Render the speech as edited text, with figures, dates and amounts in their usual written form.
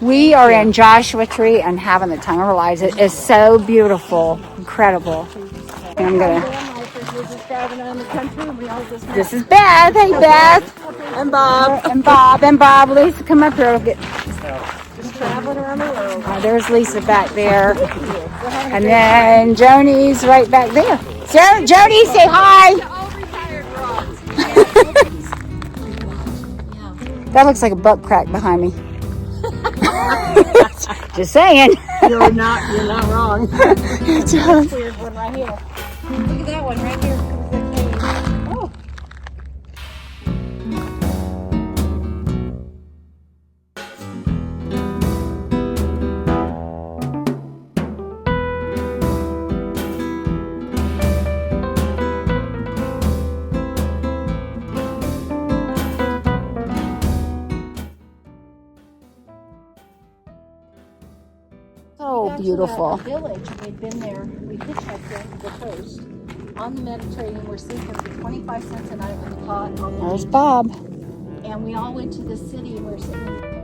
We are in Joshua Tree and having the time of our lives. It is so beautiful, incredible. And I'm gonna. This is Beth. Hey, Beth. And Bob. And Bob. And Bob. Lisa, come up here. We'll get. Just traveling around the world. There's Lisa back there, and then Joni's right back there. Joni, say hi. That looks like a butt crack behind me. Just saying. You're not wrong. It's a weird one right here. Look at that one right here. Oh. so beautiful. Village. We'd been there. We hitchhiked to the coast on the Mediterranean. We're sleeping for 25 cents a night with a cot. There's Bob. And we all went to the city and we're sitting in the